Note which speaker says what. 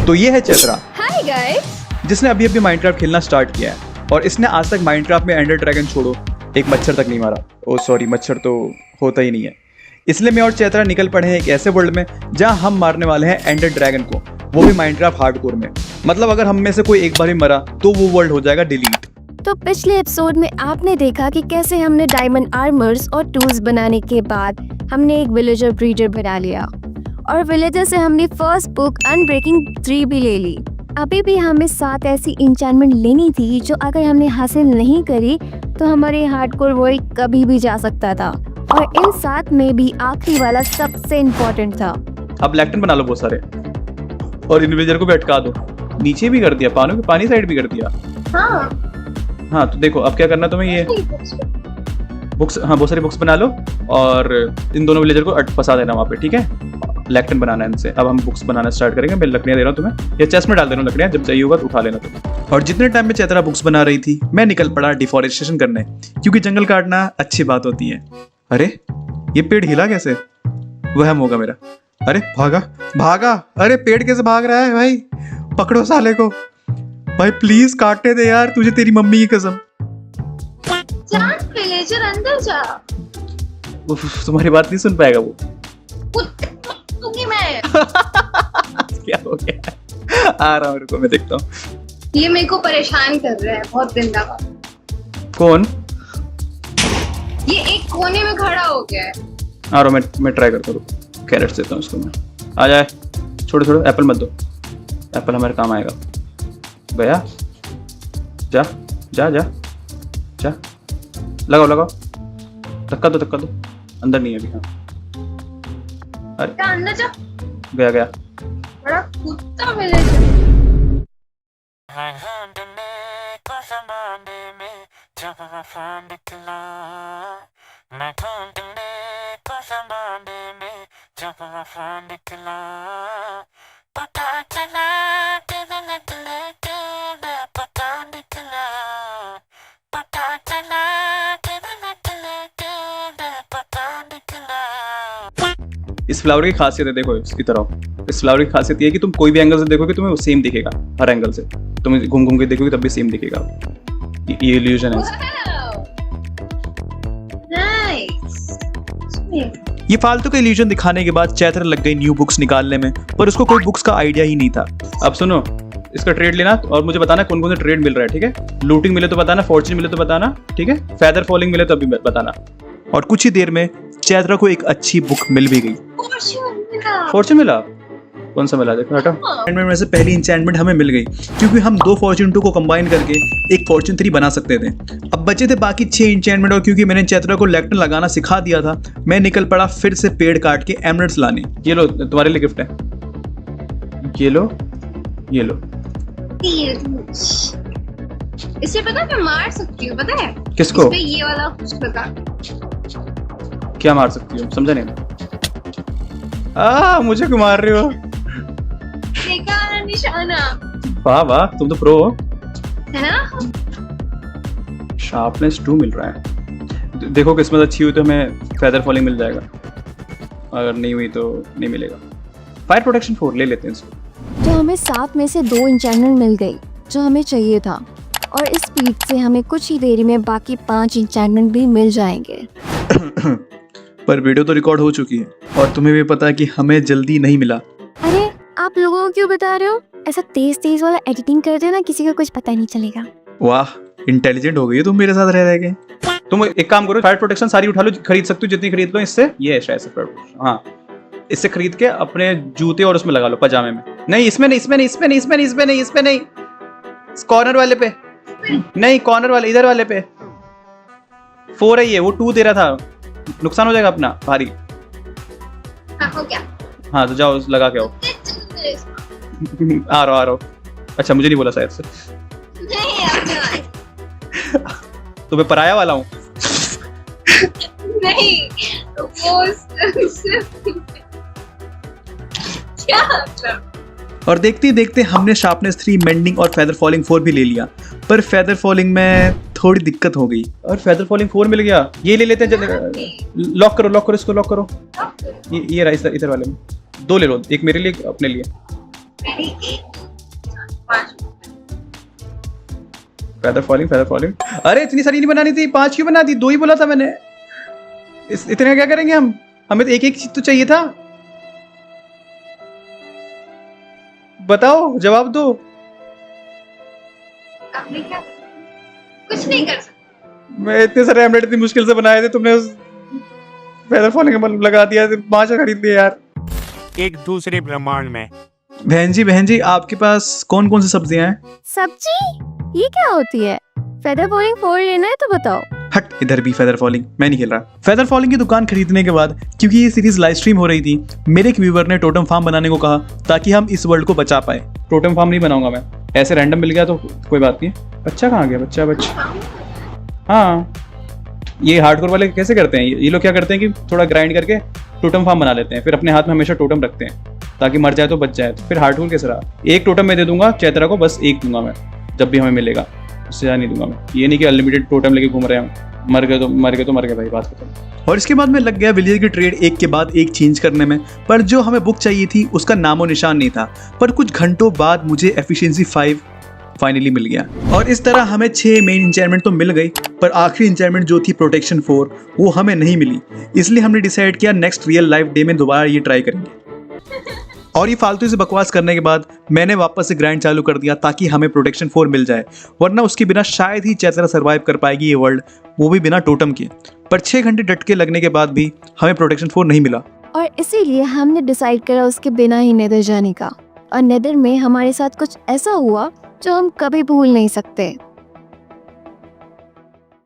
Speaker 1: तो ये है चैत्रा,
Speaker 2: हाय गाइस।
Speaker 1: जिसने अभी अभी माइनक्राफ्ट खेलना स्टार्ट किया है और इसने आज तक माइनक्राफ्ट में एंडर ड्रैगन छोड़ो एक मच्छर तक नहीं मारा। ओ सॉरी, मच्छर तो होता ही नहीं है। इसलिए मैं और चैत्रा निकल पड़े हैं एक ऐसे वर्ल्ड में जहां हम मारने वाले हैं एंडर ड्रैगन को, वो भी माइनक्राफ्ट हार्डकोर में। मतलब अगर हम में से कोई एक बार भी मरा तो वो वर्ल्ड हो जाएगा डिलीट।
Speaker 2: तो पिछले एपिसोड में आपने देखा कि कैसे हमने डायमंड आर्मर्स और टूल्स बनाने के बाद हमने एक विलेजर ब्रीडर बना लिया और विलेजर से हमने फर्स्ट बुक अनब्रेकिंग 3 भी ले ली। अभी भी हमें 7 ऐसी इंचेंटमेंट लेनी थी जो अगर हमने हासिल नहीं करी तो हमारे हार्डकोर वर्ल्ड कभी भी जा सकता था, और इन 7 में भी आखिरी वाला सबसे इम्पोर्टेंट था।
Speaker 1: अब लैक्टन बना लो बहुत सारे और इन विलेजर को भी अटका दो। नीचे भी कर दिया, पानी साइड भी कर दिया। हाँ तो देखो अब क्या करना है तुम्हें, ये बुक्स, हाँ बहुत सारी बुक्स बना लो और इन दोनों विलेजर को फंसा देना वहाँ पे, ठीक है। लैक्टन बनाना है इनसे। अब हम बुक्स बनाना स्टार्ट करेंगे। मैं लकड़ियाँ दे रहा हूँ तुम्हें, ये चेस्ट में डाल दे रहा हूँ लकड़ियाँ, जब चाहिए होगा तो उठा लेना तुम। और जितने टाइम में चैत्रा बुक्स बना रही थी मैं निकल पड़ा डिफॉरेस्टेशन करने, क्योंकि जंगल काटना अच्छी बात होती है। अरे ये पेड़ हिला कैसे? वहम होगा मेरा। अरे भागा भागा, अरे पेड़ कैसे भाग रहा है भाई? पकड़ो साले को भाई, प्लीज काटने दे यार, तुझे तेरी मम्मी की कसम।
Speaker 3: विलेजर अंदर जा।
Speaker 1: तुम्हारी बात नहीं सुन पाएगा वो।
Speaker 3: मैं
Speaker 1: क्या हो गया? आ रहा हूँ, रुको मैं देखता हूँ।
Speaker 3: ये मेरे को परेशान कर रहा है बहुत दिन का।
Speaker 1: कौन?
Speaker 3: ये एक कोने में खड़ा हो गया है।
Speaker 1: आ रहा हूँ मैं ट्राई करता हूँ। कैरेट्स देता हूँ इसको मैं। आ जाए, छोड़ो एप्पल मत दो, एप्पल हमारे काम आएगा। गया, जा जा जा जा, लगाओ, धक्का दो, अंदर नहीं है अभी। हाँ अरे
Speaker 3: अंदर जा।
Speaker 1: गया
Speaker 3: बड़ा कुत्ता विलेजर।
Speaker 1: इस फ्लावर की खासियत है, देखो इसकी तरह। इस फ्लावर की खासियत ये है कि तुम कोई भी एंगल से देखोगे तुम्हें वो सेम दिखेगा। हर एंगल से तुम घूम के देखोगे तब भी सेम दिखेगा। ये इल्यूजन है। ये फालतू का इल्यूजन दिखाने के बाद चैत्रा लग गई न्यू बुक्स निकालने में, पर उसको कोई बुक्स का आइडिया ही नहीं था। अब सुनो, इसका ट्रेड लेना और मुझे बताना कौन कौन से ट्रेड मिल रहा है, ठीक है। लूटिंग मिले तो बताना, फॉर्चून मिले तो बताना, ठीक है। फेदर फॉलिंग मिले तो अभी बताना। और कुछ ही देर में चैत्रा को एक अच्छी बुक मिल भी गई। फॉर्चून मिला? कौन सा मिला? देखो हटो। एंचेंटमेंट में से पहली एंचेंटमेंट हमें मिल गई, क्योंकि हम 2 फॉर्चून 2 को कंबाइन करके एक फॉर्चून 3 बना सकते थे। अब बचे थे बाकी 6 एंचेंटमेंट, और क्योंकि मैंने चैत्रा को लैक्टन लगाना सिखा दिया था, मैं निकल पड़ा फिर से पेड़ काट के एमरल्ड्स लाने। ये लो, तुम्हारे लिए गिफ्ट है। ये लो।
Speaker 3: इसे पता मैं मार सकती हूँ, पता है?
Speaker 1: किसको?
Speaker 3: ये वाला कुछ पता।
Speaker 1: क्या मार सकती हो? समझा नहीं। मुझे क्यों मार रही हो?
Speaker 3: देखा ना निशाना?
Speaker 1: वाह तुम तो प्रो हो,
Speaker 3: है ना?
Speaker 1: शार्पनेस 2 मिल रहा है। देखो किस्मत अच्छी हुई तो हमें फेदर फॉलिंग मिल जाएगा, अगर नहीं हुई तो नहीं मिलेगा। फायर प्रोटेक्शन 4 ले लेते हैं इसको।
Speaker 2: तो हमें 7 में से 2 इंचेंटमेंट मिल गई जो हमें चाहिए था, और इस स्पीड से हमें कुछ ही देरी में बाकी 5 इंचेंटमेंट भी मिल जाएंगे।
Speaker 1: पर वीडियो तो रिकॉर्ड हो चुकी है और तुम्हें भी पता है कि हमें जल्दी नहीं मिला।
Speaker 2: अरे आप लोगों को क्यों बता रहे हो? ऐसा तेज वाला एडिटिंग कर देना, किसी को कुछ पता नहीं चलेगा।
Speaker 1: वाह इंटेलिजेंट हो गई तुम मेरे साथ रह के। तुम एक काम करो, फायर प्रोटेक्शन सारी उठा लो, खरीद सकते हो जितनी खरीद लो। इससे ये है शायद से, हाँ इससे खरीद के अपने जूते और उसमें लगा लो, पजामे में। नहीं इसमें नहीं, कॉर्नर वाले पे नहीं, कॉर्नर वाले, इधर वाले पे। 4 है ये, वो 2 दे रहा था, नुकसान हो जाएगा अपना भारी।
Speaker 3: हो गया।
Speaker 1: हाँ तो जाओ लगा के आओ। आ रहा हूँ। अच्छा मुझे नहीं बोला शायद से। तो मैं पराया वाला हूँ।
Speaker 3: नहीं वो क्या?
Speaker 1: और देखते ही देखते हमने शार्पनेस 3, मेंडिंग और फेदर फॉलिंग 4 भी ले लिया। पर फेदर फॉलिंग में थोड़ी दिक्कत हो गई और फेदर फॉलिंग 4 मिल गया। ये ले लेते हैं, लॉक करो इसको, लॉक करो। ये रहा इधर वाले में 2 ले लो, एक मेरे लिए एक अपने लिए। Feather falling. अरे इतनी सारी नहीं बनानी थी, 5 क्यों बना दी? 2 ही बोला था मैंने। इतने क्या करेंगे हम? हमें तो एक चीज तो चाहिए था। बताओ, जवाब दो।
Speaker 3: आपने क्या कुछ नहीं कर सकते।
Speaker 1: मैं इतने सारे एमलेट इतनी मुश्किल से बनाए थे, तुमने उस फेदर फॉलिंग का बल्ब लगा दिया। 5 खरीद लिए यार।
Speaker 4: एक दूसरे ब्रह्मांड में।
Speaker 1: बहन जी आपके पास कौन कौन सी सब्जियां हैं?
Speaker 2: सब्जी? ये क्या होती है? फेदर फॉलिंग 4 लेना है तो बताओ।
Speaker 1: हट, इधर भी फेदर फॉलिंग। मैं नहीं खेल रहा। फेदर फॉलिंग की दुकान खरीदने के बाद, क्योंकि ये सीरीज लाइव स्ट्रीम हो रही थी, मेरे एक व्यूअर ने टोटम फार्म बनाने को कहा ताकि हम इस वर्ल्ड को बचा पाए। टोटम फार्म नहीं बनाऊंगा मैं, ऐसे रैंडम मिल गया तो कोई बात नहीं। बच्चा कहाँ गया? बच्चा। हाँ, ये हार्डकोर वाले कैसे करते हैं? ये लोग क्या करते हैं कि थोड़ा ग्राइंड करके टोटम फार्म बना लेते हैं, फिर अपने हाथ में हमेशा टोटम रखते हैं ताकि मर जाए तो बच जाए। तो फिर हार्डकोर कैसे रहा? एक टोटम मैं दे दूंगा चैत्रा को, बस एक दूंगा मैं जब भी हमें मिलेगा, उससे ज़्यादा नहीं दूंगा मैं। ये नहीं कि अनलिमिटेड टोटम लेके घूम रहे हैं। मर गए भाई, बात खत्म। और इसके बाद मैं लग गया विलेज की ट्रेड एक के बाद एक चेंज करने में, पर जो हमें बुक चाहिए थी उसका नामो निशान नहीं था। पर कुछ घंटों बाद मुझे एफिशिएंसी 5 फाइनली मिल गया, और इस तरह हमें 6 मेन इंचार्टमेंट तो मिल गई, पर आखिरी इंचार्टमेंट जो थी प्रोटेक्शन 4 वो हमें नहीं मिली। इसलिए हमने डिसाइड किया नेक्स्ट रियल लाइफ डे में दोबारा ये ट्राई करेंगे। और ये फालतू से बकवास करने के बाद मैंने वापस से ग्राइंड चालू कर दिया ताकि हमें प्रोटेक्शन 4 मिल जाए, वरना उसके बिना शायद ही चैत्रा सर्वाइव कर पाएगी ये वर्ल्ड, वो भी बिना टोटम के। पर 6 घंटे डटके लगने के बाद भी हमें प्रोटेक्शन 4 नहीं मिला,
Speaker 2: और इसीलिए हमने डिसाइड करा उसके बिना ही नेदर जाने का। और नेदर में हमारे साथ कुछ ऐसा हुआ जो हम कभी भूल नहीं सकते।